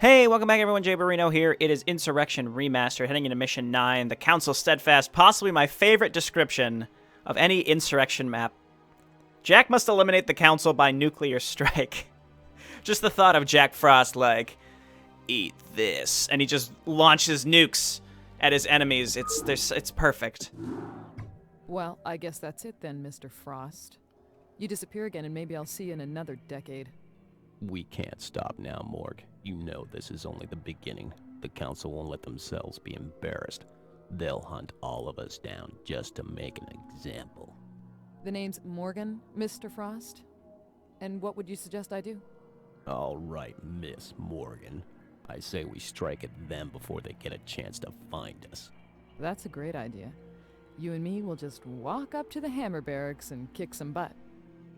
Hey, welcome back everyone, Jayborino here. It is Insurrection Remastered, heading into Mission 9, the Council Steadfast, possibly my favorite description of any Insurrection map. Jack must eliminate the Council by nuclear strike. Just the thought of Jack Frost, like, eat this, and he just launches nukes at his enemies. It's perfect. Well, I guess that's it then, Mr. Frost. You disappear again and maybe I'll see you in another decade. We can't stop now, Morg. You know this is only the beginning. The Council won't let themselves be embarrassed. They'll hunt all of us down just to make an example. The name's Morgan, Mr. Frost? And what would you suggest I do? All right, Miss Morgan. I say we strike at them before they get a chance to find us. That's a great idea. You and me will just walk up to the Hammer Barracks and kick some butt.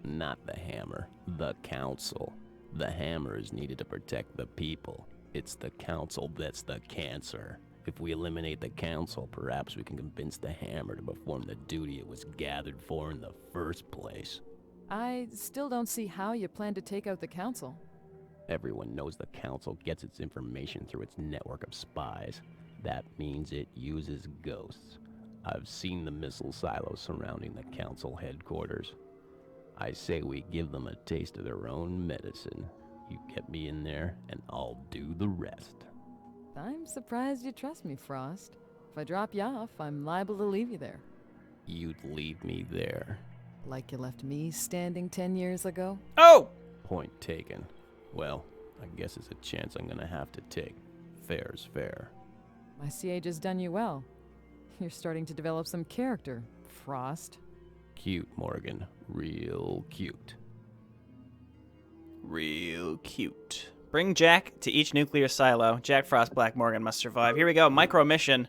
Not the Hammer, the Council. The Hammer is needed to protect the people. It's the Council that's the cancer. If we eliminate the Council, perhaps we can convince the Hammer to perform the duty it was gathered for in the first place. I still don't see how you plan to take out the Council. Everyone knows the Council gets its information through its network of spies. That means it uses ghosts. I've seen the missile silos surrounding the Council headquarters. I say we give them a taste of their own medicine. You get me in there, and I'll do the rest. I'm surprised you trust me, Frost. If I drop you off, I'm liable to leave you there. You'd leave me there. Like you left me standing 10 years ago? Oh! Point taken. Well, I guess it's a chance I'm gonna have to take. Fair's fair. My CA just done you well. You're starting to develop some character, Frost. Cute, Morgan. Real cute. Real cute. Bring Jack to each nuclear silo. Jack Frost, Black Morgan must survive. Here we go. Micro mission.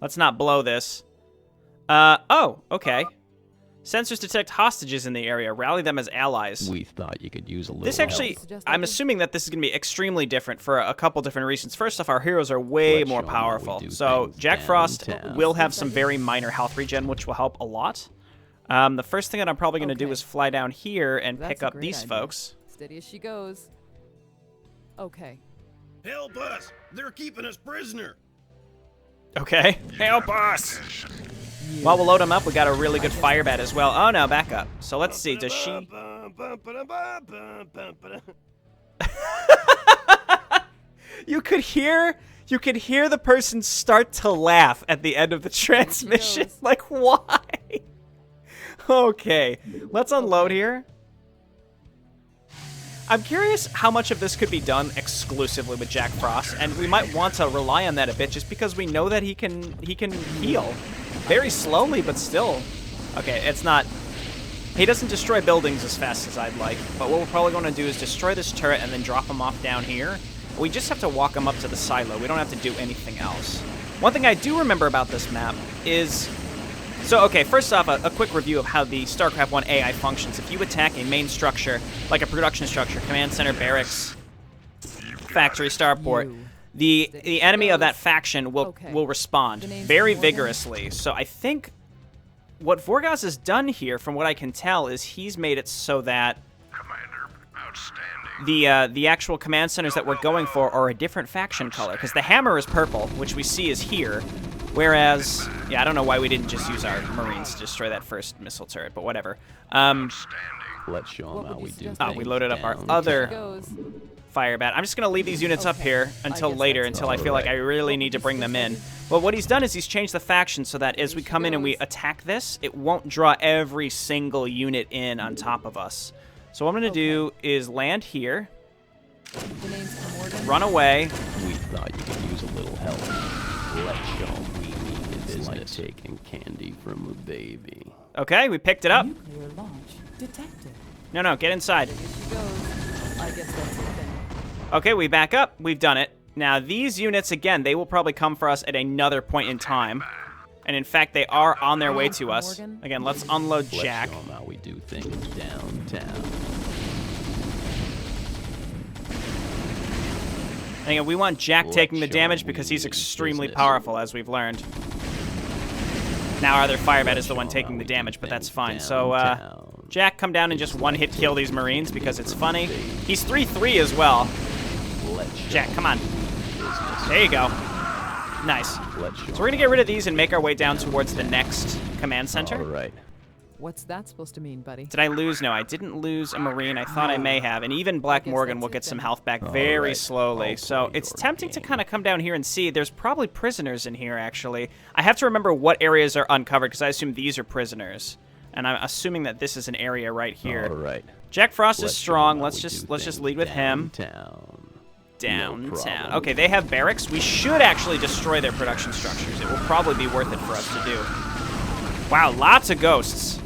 Let's not blow this. Oh, okay. Sensors detect hostages in the area. Rally them as allies. We thought you could use a little This actually, help. I'm assuming that this is going to be extremely different for a couple different reasons. First off, our heroes are way Let's more show 'em how we powerful. do So things Jack Frost downtown. will have some very minor health regen, which will help a lot. The first thing that I'm probably going to do Okay. is fly down here and That's pick a up great these idea. folks. Steady as she goes. Okay. Help us! They're keeping us prisoner! Okay. Help us! While we'll load them up, we got a really good fire bat as well. Oh no, back up. So let's see, does she... You could hear the person start to laugh at the end of the transmission. goes. Like, why? Okay, let's unload here. I'm curious how much of this could be done exclusively with Jack Frost, and we might want to rely on that a bit just because we know that he can heal. Very slowly, but still. Okay, it's not... He doesn't destroy buildings as fast as I'd like, but what we're probably going to do is destroy this turret and then drop him off down here. We just have to walk him up to the silo. We don't have to do anything else. One thing I do remember about this map is... So, okay, first off, a quick review of how the StarCraft 1 AI functions. If you attack a main structure, like a production structure, command center, barracks, factory, starport, the enemy of that faction will respond very vigorously. So I think what Vorgozz has done here, from what I can tell, is he's made it so that the actual command centers that we're going for are a different faction color, because the hammer is purple, which we see is here, whereas, yeah, I don't know why we didn't just use our Marines to destroy that first missile turret, but whatever. Let's show them how we do Oh, we things loaded up our downtown. other Goes. fire bat. I'm just going to leave these units up here until I guess later, that's until I feel like I really need to bring them in. Well, what he's done is he's changed the faction so that as we come in and we attack this, it won't draw every single unit in on top of us. So what I'm going to do is land here, The name's Morgan. run away. We thought you could use a little help. Let's show 'em we mean business. Like taking candy from a baby. Okay, we picked it up. Nuclear launch detected. No, get inside. Here she goes. I guess that's it then. Okay, we back up. We've done it. Now, these units, again, they will probably come for us at another point in time. And in fact, they are on their way to us. Morgan. Again, let's unload Let's Jack. show 'em how we do things downtown. And again, we want Jack Let's taking the show damage 'em because we he's mean extremely business. powerful, as we've learned. Now our other fire bat is the one Let's show 'em taking how the we do damage, but that's things fine. So, downtown. Jack, come down and just one-hit kill these Marines because it's funny. He's 3-3 as well. Let's Jack, come on. There you go. Nice. Let's So we're going to get rid of these and make our way down towards the next command center. All right. What's that supposed to mean, buddy? Did I lose? No, I didn't lose a Marine. I thought I may have. And even Black Morgan will get some health back very slowly. So it's tempting to kind of come down here and see. There's probably prisoners in here, actually. I have to remember what areas are uncovered, because I assume these are prisoners. And I'm assuming that this is an area right here. All right. Jack Frost is strong. Let's just lead with him. Downtown. Okay, they have barracks. We should actually destroy their production structures. It will probably be worth it for us to do. Wow, lots of ghosts.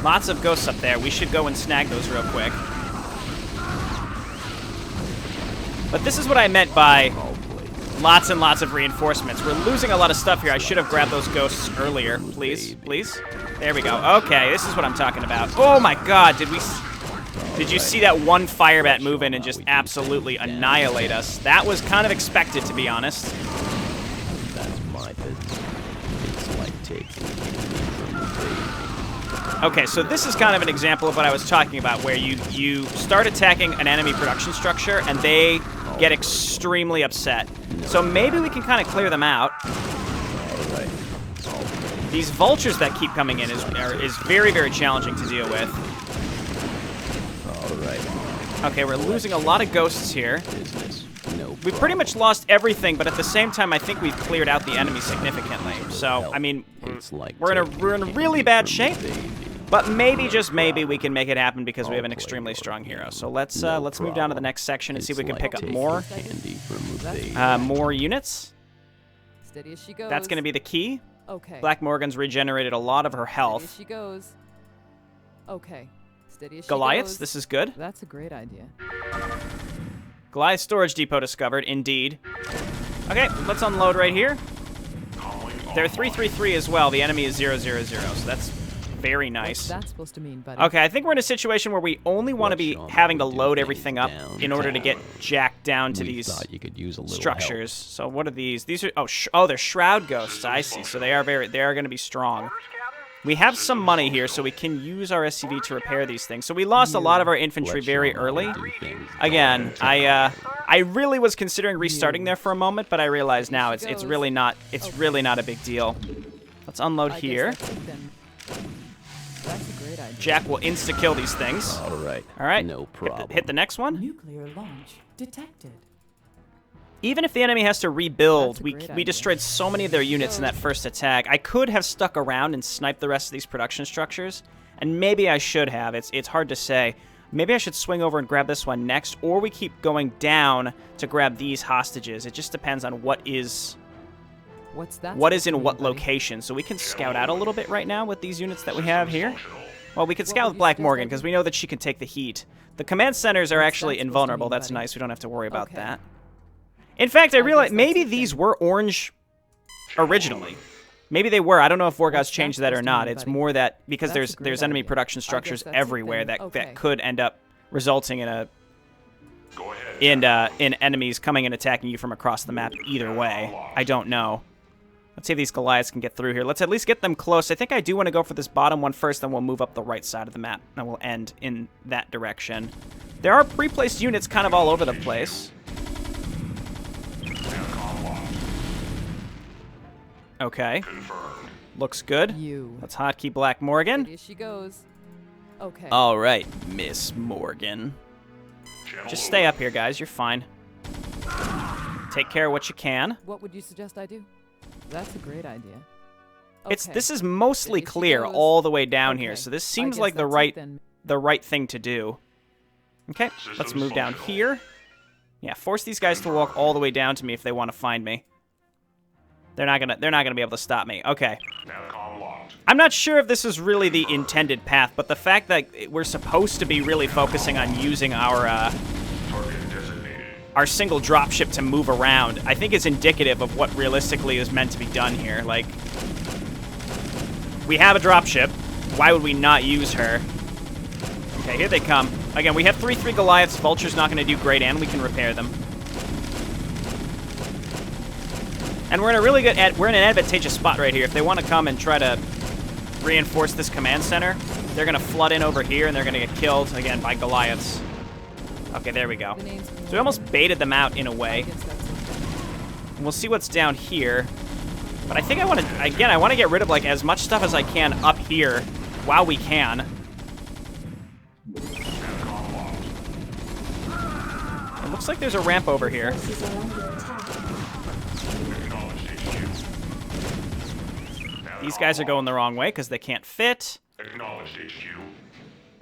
Lots of ghosts up there. We should go and snag those real quick. But this is what I meant by lots and lots of reinforcements. We're losing a lot of stuff here. I should have grabbed those ghosts earlier. Please, please. There we go. Okay, this is what I'm talking about. Oh my god, did you see that one fire bat move in and just absolutely annihilate us? That was kind of expected, to be honest. That's my business. It's like taking Okay, so this is kind of an example of what I was talking about, where you start attacking an enemy production structure and they get extremely upset. So maybe we can kind of clear them out. These vultures that keep coming in is very, very challenging to deal with. Okay, we're losing a lot of ghosts here. We've pretty much lost everything, but at the same time, I think we've cleared out the enemy significantly. So, I mean, we're in a really bad shape. But maybe, just maybe, we can make it happen because we have an extremely strong hero. So let's move down to the next section and see if we can pick up more units. Steady as she goes. That's going to be the key. Okay. Black Morgan's regenerated a lot of her health. Steady as she goes. Okay. Steady as she Goliaths, goes. this is good. That's a great idea. Goliath storage depot discovered, indeed. Okay, let's unload right here. They're 333 as well. The enemy is 000, so that's very nice. What's that supposed to mean, buddy? Okay, I think we're in a situation where we only want to be having to load everything up in order to get Jack down to these structures. So what are these? These are they're shroud ghosts. I see. So they are going to be strong. We have some money here, so we can use our SCV to repair these things. So we lost a lot of our infantry very early. Again, I really was considering restarting there for a moment, but I realize now it's really not a big deal. Let's unload here. That's a great idea. Jack will insta-kill these things. All right. No problem. Hit the next one. Nuclear launch detected. Even if the enemy has to rebuild, we destroyed so many of their units in that first attack. I could have stuck around and sniped the rest of these production structures, and maybe I should have. It's hard to say. Maybe I should swing over and grab this one next, or we keep going down to grab these hostages. It just depends on what is in what location. So we can scout out a little bit right now with these units that we have here. Well, we could scout with Black Morgan because we know that she can take the heat. The command centers are actually invulnerable. That's nice. We don't have to worry about that. In fact, I realized maybe these were orange originally. Maybe they were. I don't know if Vorgozz changed that or not. It's more that because there's enemy production structures everywhere that could end up resulting in in enemies coming and attacking you from across the map either way. I don't know. Let's see if these Goliaths can get through here. Let's at least get them close. I think I do want to go for this bottom one first, then we'll move up the right side of the map, and we'll end in that direction. There are pre-placed units kind of all over the place. Okay. Looks good. Let's hotkey Black Morgan. Here she goes. Okay. All right, Miss Morgan. Just stay up here, guys. You're fine. Take care of what you can. What would you suggest I do? That's a great idea. This is mostly clear all the way down here, so this seems like the right thing to do. Okay, let's move down here. Yeah, force these guys to walk all the way down to me if they want to find me. They're not gonna be able to stop me. Okay. I'm not sure if this is really the intended path, but the fact that we're supposed to be really focusing on using our single dropship to move around, I think is indicative of what realistically is meant to be done here. Like, we have a dropship. Why would we not use her? Okay, here they come. Again, we have 3/3 Goliaths. Vulture's not going to do great, and we can repair them. And we're in an advantageous spot right here. If they want to come and try to reinforce this command center, They're gonna flood in over here, and they're gonna get killed again by Goliaths. Okay, there we go. So we almost baited them out in a way. And we'll see what's down here. But I think I want to, again, I want to get rid of like as much stuff as I can up here while we can. It looks like there's a ramp over here. These guys are going the wrong way because they can't fit. Acknowledged HQ.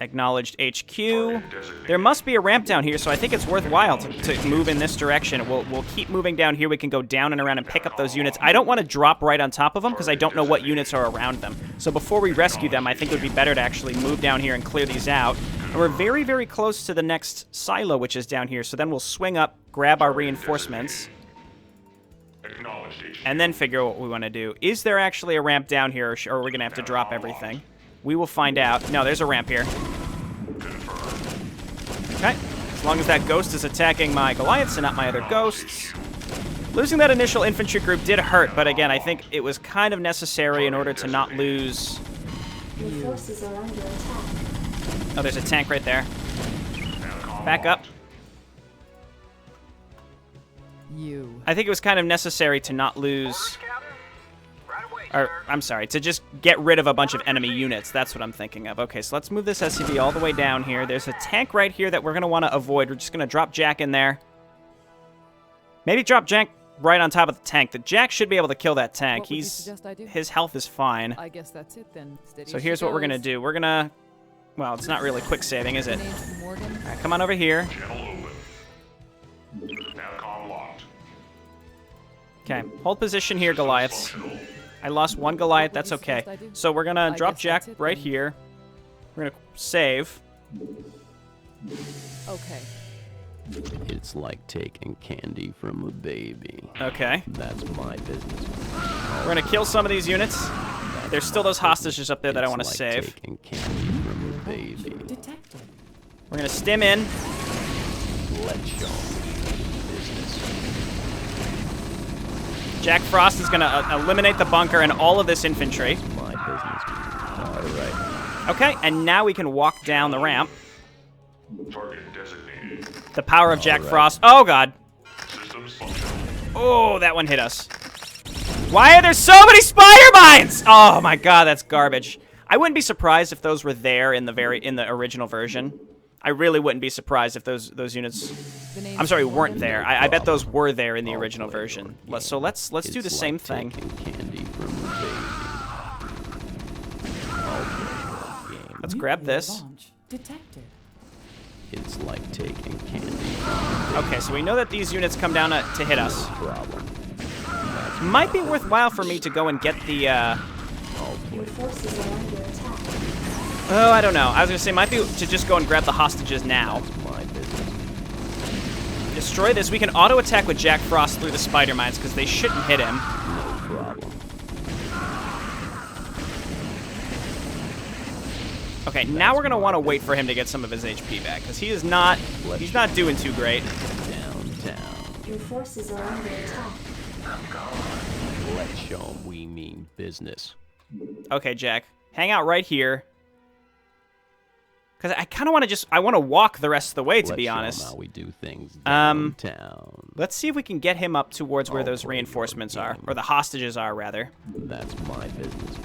Acknowledged HQ. There must be a ramp down here, so I think it's worthwhile to move in this direction. We'll keep moving down here. We can go down and around and pick up those units. I don't want to drop right on top of them because I don't know what units are around them. So before we rescue them, I think it would be better to actually move down here and clear these out. And we're very, very close to the next silo, which is down here. So then we'll swing up, grab our reinforcements, and then figure out what we want to do. Is there actually a ramp down here, or are we going to have to drop everything? We will find out. No, there's a ramp here. Okay. As long as that ghost is attacking my Goliaths and not my other ghosts. Losing that initial infantry group did hurt, but again, I think it was kind of necessary in order to not lose. Your forces are under attack. Oh, there's a tank right there. Back up. You. I think it was kind of necessary to not lose... Or, I'm sorry, to just get rid of a bunch of enemy units. That's what I'm thinking of. Okay, so let's move this SCV all the way down here. There's a tank right here that we're going to want to avoid. We're just going to drop Jack in there. Maybe drop Jack right on top of the tank. The Jack should be able to kill that tank. What would you suggest I do? His health is fine. I guess that's it then. Steady So as here's she what we're going to goes. do. We're going to... Well, it's not really quick saving, is it? My name's Morgan. All right, come on over here. Channel open. Navcom locked. Okay, hold position here, Goliaths. Functional. I lost one Goliath, that's okay. So we're going to I drop guess Jack that's it right then. here. We're going to save. Okay. It's like taking candy from a baby. Okay. That's my business. We're going to kill some of these units. There's still those hostages up there that I want to It's save. like taking candy from a baby. Detected. We're going to stim in. Let's show 'em business. Jack Frost is going to eliminate the bunker and all of this infantry. My business. All right. Okay, and now we can walk down the ramp. Target designated. The power of Jack right. Frost. Oh, God. Systems functional. Oh, that one hit us. Why are there so many spider mines? Oh, my God, that's garbage. I wouldn't be surprised if those were there in the original version. I really wouldn't be surprised if those units... The name's I'm sorry, weren't Morgan. there. I bet those were there in the original play version. your So let's do the It's same like thing. taking candy from a baby. I'll play your game. Let's grab Nuclear this. Launch detected. It's like taking candy. Okay, so we know that these units come down to hit us. Problem. Might be worthwhile for me to go and get the, Your forces are under attack. Oh, I don't know. I was going to say, might be to just go and grab the hostages now. My business. Destroy this. We can auto-attack with Jack Frost through the spider mines, because they shouldn't hit him. No problem. Okay, now we're going to want to wait for him to get some of his HP back, because he's not doing too great. Downtown. Your forces are under attack. Let's show 'em we mean business. Okay, Jack. Hang out right here. Because I kind of want to I want to walk the rest of the way, to be Let's show 'em honest. how we do things Um, downtown. Let's see if we can get him up towards where I'll those play your reinforcements are. game. Or the hostages are, rather. That's my business.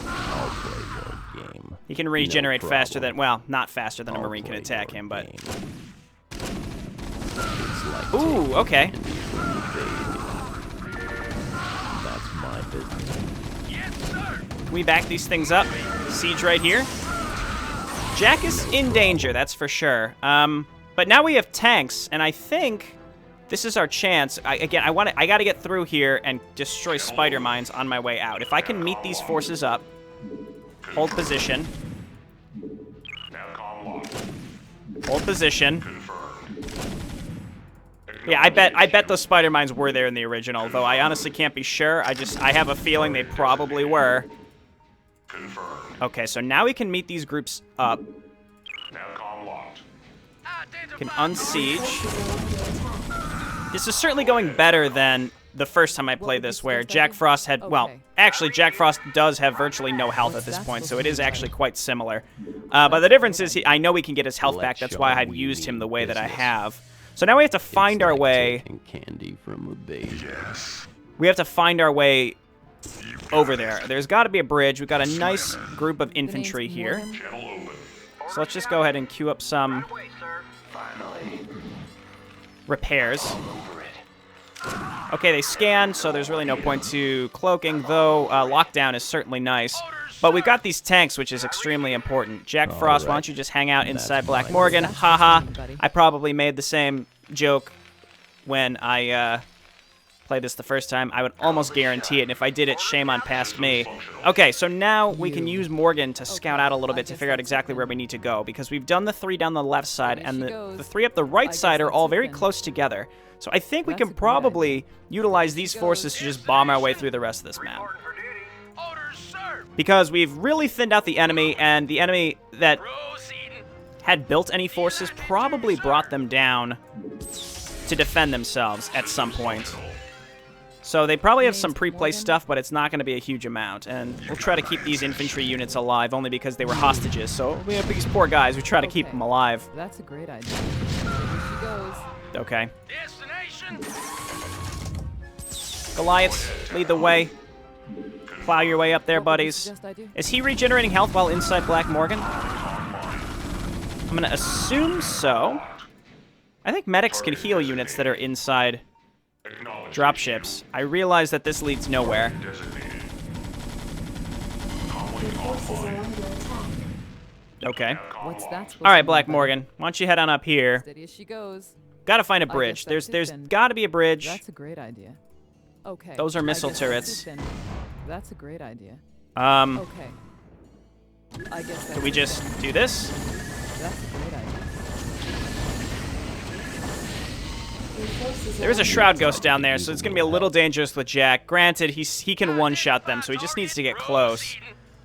I'll play your game. He can regenerate No faster problem. than... Well, not faster than a I'll Marine can play attack your him, but... game. It's like Ooh, taking okay. candy from a baby. That's my business. Can we back these things up? Siege right here. Jack is in danger, that's for sure. But now we have tanks, and I think this is our chance. I got to get through here and destroy spider mines on my way out. If I can meet these forces up, hold position, Navcom locked. hold position. Confirmed. Yeah, I bet those spider mines were there in the original, though I honestly can't be sure. I have a feeling they probably were. Confirmed. Okay, so now we can meet these groups up. Navcom locked. Can unsiege. Forces are under attack. This is certainly going better than the first time I played would this, you where suggest I Jack do? Frost had, well, Okay. actually Jack Frost does have virtually no health at What's this that point, so supposed it to is be? actually quite similar. But the difference is I know he can get his health back. That's why I had Let's used show him the we way that I business. have. So now we have to find It's our like way. taking candy from a baby. We have to find our way over there. There's got to be a bridge. We've got a nice group of The name's infantry here. Morgan. Channel open. So let's just go ahead and queue up some repairs. Okay, they scanned, so there's really no point to cloaking, though lockdown is certainly nice. But we've got these tanks, which is extremely important. Jack Frost, why don't you just hang out inside Black Morgan? That's Haha. what you mean, buddy. I probably made the same joke when I played this the first time. I would almost guarantee it, and if I did it, shame on past me. Okay, so now we can use Morgan to scout out a little bit to figure out exactly where we need to go, because we've done the 3 down the left side, There and she the goes. 3 up the right guess side are that's all it very then. close together. So I think we That's can a great probably utilize these goes. forces to just bomb our way through the rest of this map. Because we've really thinned out the enemy, and the enemy that had built any forces probably brought them down to defend themselves at some point. So they probably have some pre-placed stuff, but it's not going to be a huge amount. And we'll try to keep these infantry units alive, only because they were hostages. So we have these poor guys, we try to keep Okay. them alive. That's a great idea. Here she goes. Okay. Goliaths, lead the way. Plow your way up there, What would you buddies. suggest I do? Is he regenerating health while inside Black Morgan? I'm going to assume so. I think medics can heal units that are inside Acknowledge. dropships. I realize that this leads nowhere. Designated. Your forces are under attack. Okay. What's that supposed All right, to mean, Black buddy? Morgan. Why don't you head on up here? Steady as she goes. Gotta find a guess bridge. that's There's it then. gotta be a bridge. That's a great idea. Okay. Those are I missile guess that's turrets. it then. That's a great idea. Okay. Okay. I guess that's Can we it just then. do this? That's a great idea. Your forces There's are a Shroud Ghost down there, so it's gonna be a little dangerous with Jack. Granted, he can one-shot them, so he just needs to get close.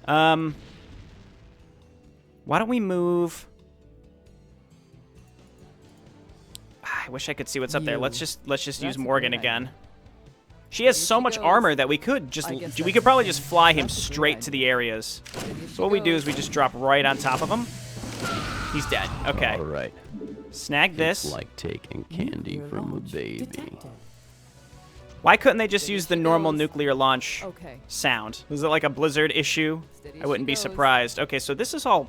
Why don't we move? I wish I could see what's up there. Let's just use That's a Morgan great idea. again. She has Here so she much goes. armor that we could just I guess we that's could probably the just thing. fly him That's a great straight to idea. the areas. Steady as she So what we do goes. is we just drop right on top of him. He's dead. Okay. All right. Snag this. It's like taking candy Nuclear from a launch baby. detected. Why couldn't they just use the she normal goes. nuclear launch Okay. sound? Was it like a Blizzard issue? Steady I as wouldn't she be goes. surprised. Okay, so this is all...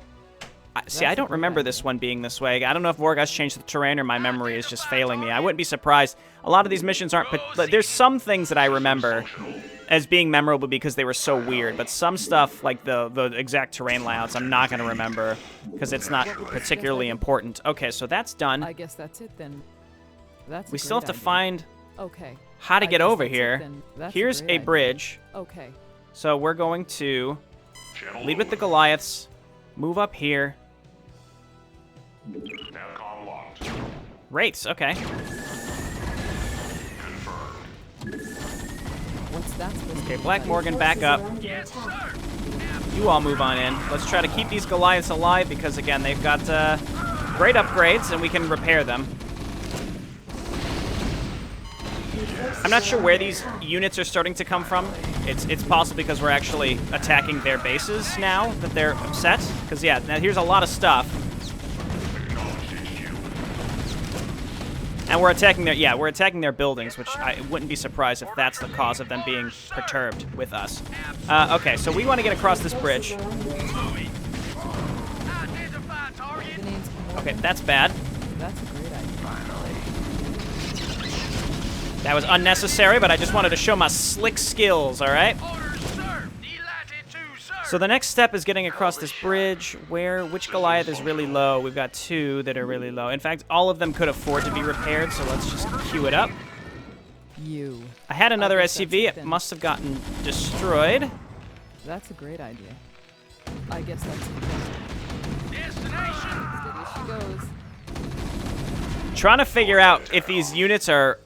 See, I That's a don't great remember idea. this one being this way. I don't know if Vorgozz changed the terrain or my memory is just failing me. I wouldn't be surprised. A lot of these missions aren't... There's some things that I remember as being memorable because they were so weird, but some stuff, like the exact terrain layouts, I'm not going to remember because it's not particularly important. Okay, so that's done. I guess that's it then. That's a We still have great to idea. find Okay. how to I get guess over that's it here. then. That's Here's great a idea. bridge. Okay. So we're going to Channel lead with the open. Goliaths, move up here. Navcom locked. Wraiths, okay. Confirmed. What's that supposed to Okay, mean, Black buddy? Morgan, Forces back up. are under attack. You all move on in. Let's try to keep these Goliaths alive because, again, they've got great upgrades and we can repair them. Your forces I'm not are sure where under these attack. units are starting to come from. It's possible because we're actually attacking their bases now that they're upset. Because, yeah, now here's a lot of stuff. And we're attacking their buildings, which I wouldn't be surprised if that's the cause of them being perturbed with us. Okay, so we want to get across this bridge. Forces are under attack. The name's Morgan. Okay, that's bad. That's a great idea. That was unnecessary, but I just wanted to show my slick skills, all right? So the next step is getting across this bridge. Which Goliath is really low? We've got 2 that are really low. In fact, all of them could afford to be repaired, so let's just queue it up. You. I had another guess that's SCV. it It then. must have gotten destroyed. That's a great idea. I guess that's it then. Steady as she goes. Trying to figure out if these units are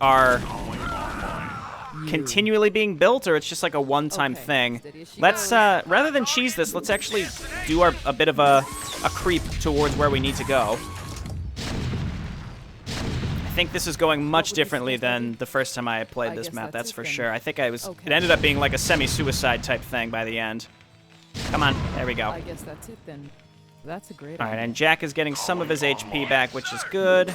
You. continually being built or it's just like a one-time Okay, thing. steady as she Let's goes. rather than cheese this, let's actually do a bit of a creep towards where we need to go. I think this is going much differently than the first time I played this map, that's for sure. I think it ended up being like a semi-suicide type thing by the end. Come on, there we go. I guess that's it then. That's a great All right, idea. and Jack is getting some of his HP back, which is good.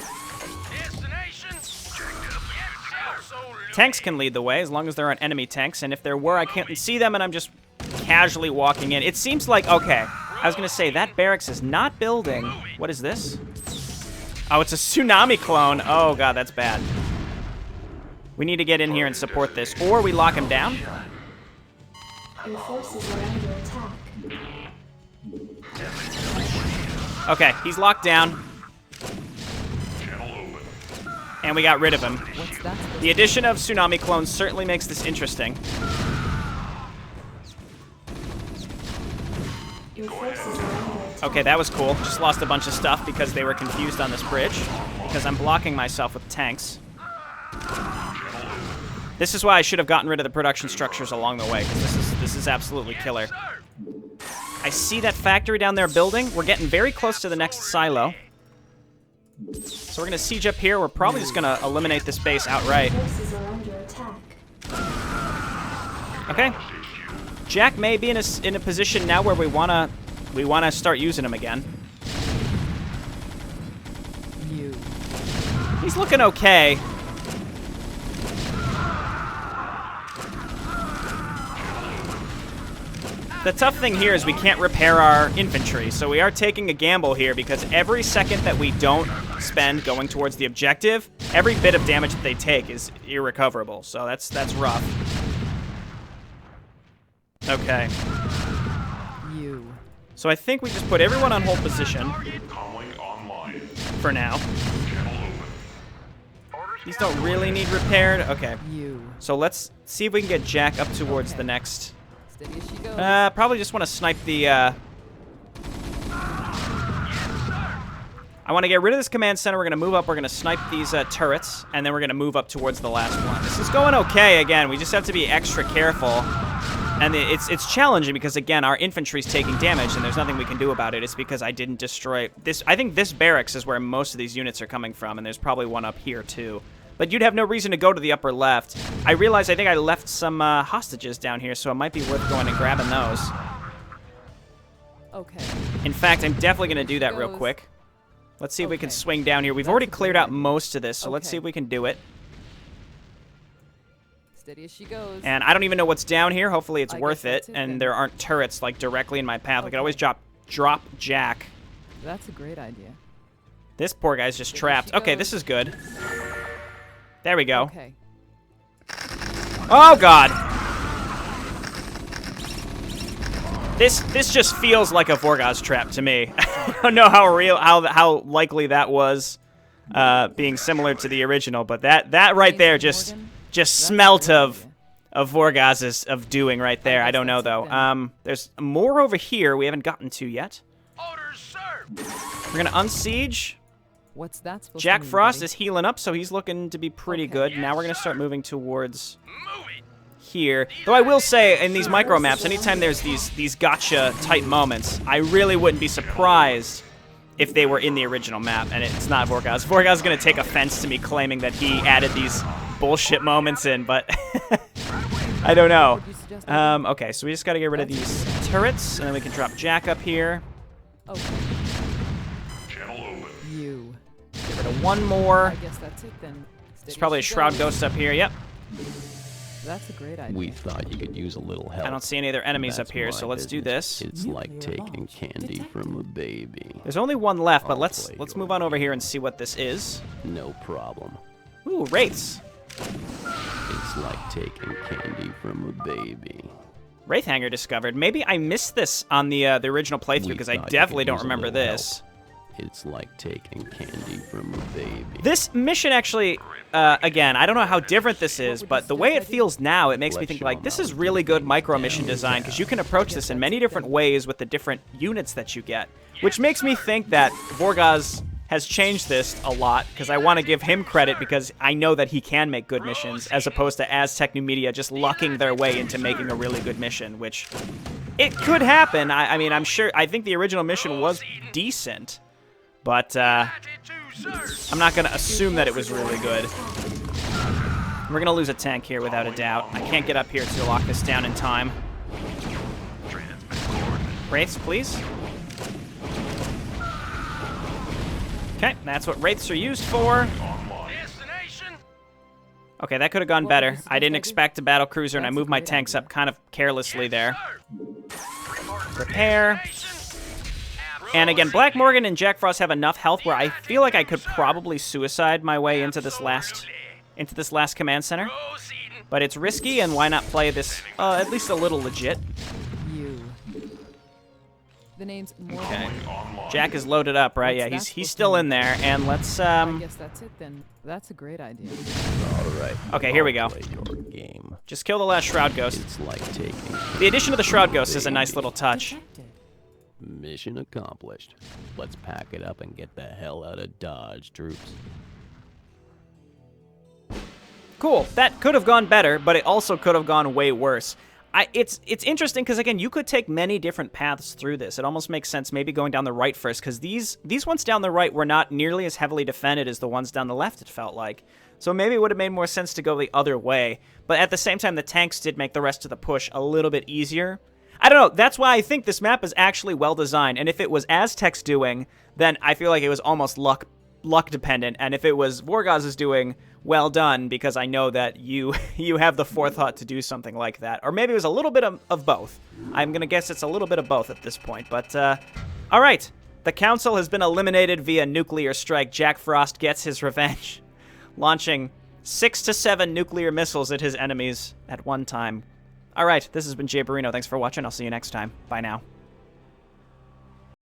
Tanks can lead the way as long as there aren't enemy tanks, and if there were, I can't see them, and I'm just casually walking in. It seems like, okay, I was going to say, that barracks is not building. What is this? Oh, it's a tsunami clone. Oh, God, that's bad. We need to get in here and support this, or we lock him down. Your forces are under attack. Okay, he's locked down. And we got rid of him. What's that? The addition of tsunami clones certainly makes this interesting. Your forces are under attack. Okay, that was cool. Just lost a bunch of stuff because they were confused on this bridge. Because I'm blocking myself with tanks. This is why I should have gotten rid of the production structures along the way, because this is absolutely killer. I see that factory down there building. We're getting very close to the next silo. So we're going to siege up here. We're probably just going to eliminate this base outright. Forces are under attack. Okay. Jack may be in a position now where we wanna start using him again. You. He's looking okay. The tough thing here is we can't repair our infantry, so we are taking a gamble here because every second that we don't spend going towards the objective, every bit of damage that they take is irrecoverable. So that's rough. Okay. You. So I think we just put everyone on hold position Calling online. for now. Channel open. These don't really need repaired. Okay. You. So let's see if we can get Jack up towards the next. Steady as she goes. Probably just want to snipe the. I want to get rid of this command center. We're going to move up. We're going to snipe these turrets, and then we're going to move up towards the last one. This is going okay. Again, we just have to be extra careful, and it's challenging because again, our infantry's taking damage, and there's nothing we can do about it. It's because I didn't destroy this. I think this barracks is where most of these units are coming from, and there's probably one up here too. But you'd have no reason to go to the upper left. I realized I think I left some hostages down here, so it might be worth going and grabbing those. Okay. In fact, I'm definitely going to do that real quick. Let's see if we can swing down here. We've already cleared out most of this, so let's see if we can do it. Steady as she goes. And I don't even know what's down here. Hopefully it's I worth guess that's it, it then. and there aren't turrets like directly in my path. We could always drop Jack. That's a great idea. This poor guy's just There trapped. she Okay, goes. this is good. There we go. Okay. Oh God! This just feels like a Vorgozz trap to me. I don't know how likely that was, being similar to the original, but that right there just smelt of Vorgozz's of doing right there. I don't know though. There's more over here we haven't gotten to yet. Orders, sir. We're gonna unsiege. What's that supposed Jack to mean, Frost buddy? is healing up, so he's looking to be pretty good. Now we're gonna start moving towards here. Though I will say, in these micro maps, anytime there's these gotcha type moments, I really wouldn't be surprised if they were in the original map, and it's not Vorgozz. Vorgozz is gonna take offense to me claiming that he added these bullshit moments in, but I don't know. What would you suggest I do? Okay, so we just gotta get rid of these turrets, and then we can drop Jack up here. Okay. Channel open. You. Get rid of one more. I guess that's it then. Steady There's probably a as she Shroud goes. Ghost up here. Yep. That's a great idea. We thought you could use a little help. I don't see any other enemies That's up here, my so let's do business. this. It's like Nuclear taking launch candy detected. from a baby. There's only one left, but I'll let's play move your on over here and see what this is. No problem. Ooh, Wraiths. It's like taking candy from a baby. Wraith Hanger discovered. Maybe I missed this on the original playthrough We because I thought you definitely could don't use a remember little this. help. It's like taking candy from a baby. This mission actually, again, I don't know how different this is, but the way it feels now, it makes me think like this is really good micro mission design because you can approach this in many different ways with the different units that you get, which makes me think that Vorgozz has changed this a lot because I want to give him credit because I know that he can make good missions as opposed to Aztec New Media just lucking their way into making a really good mission, which it could happen. I mean, I'm sure, I think the original mission was decent. But I'm not going to assume that it was really good. We're going to lose a tank here without a doubt. I can't get up here to lock this down in time. Wraiths, please. Okay, that's what Wraiths are used for. Okay, that could have gone better. I didn't expect a battle cruiser, and I moved my tanks up kind of carelessly there. Repair. And again, Black Morgan and Jack Frost have enough health where I feel like I could probably suicide my way into this last command center. But it's risky, and why not play this at least a little legit? The name's Morgan. Okay. Jack is loaded up, right? Yeah, he's still in there, and let's I guess that's it then. That's a great idea. All right. Okay, here we go. Play your game. Just kill the last Shroud Ghost. It's like taking The addition of the Shroud Ghost is a nice little touch. Detected. mission accomplished. Let's pack it up and get the hell out of Dodge, troops. Cool. That could have gone better, but it also could have gone way worse. It's interesting because, again, you could take many different paths through this. It almost makes sense maybe going down the right first, because these ones down the right were not nearly as heavily defended as the ones down the left, it felt like. So maybe it would have made more sense to go the other way. But at the same time, the tanks did make the rest of the push a little bit easier. I don't know. That's why I think this map is actually well designed. And if it was Aztec's doing, then I feel like it was almost luck dependent. And if it was Vorgozz's doing, well done, because I know that you have the forethought to do something like that. Or maybe it was a little bit of both. I'm going to guess it's a little bit of both at this point. But, all right. The Council has been eliminated via nuclear strike. Jack Frost gets his revenge, launching 6 to 7 nuclear missiles at his enemies at one time. All right, this has been Jayborino. Thanks for watching. I'll see you next time. Bye now.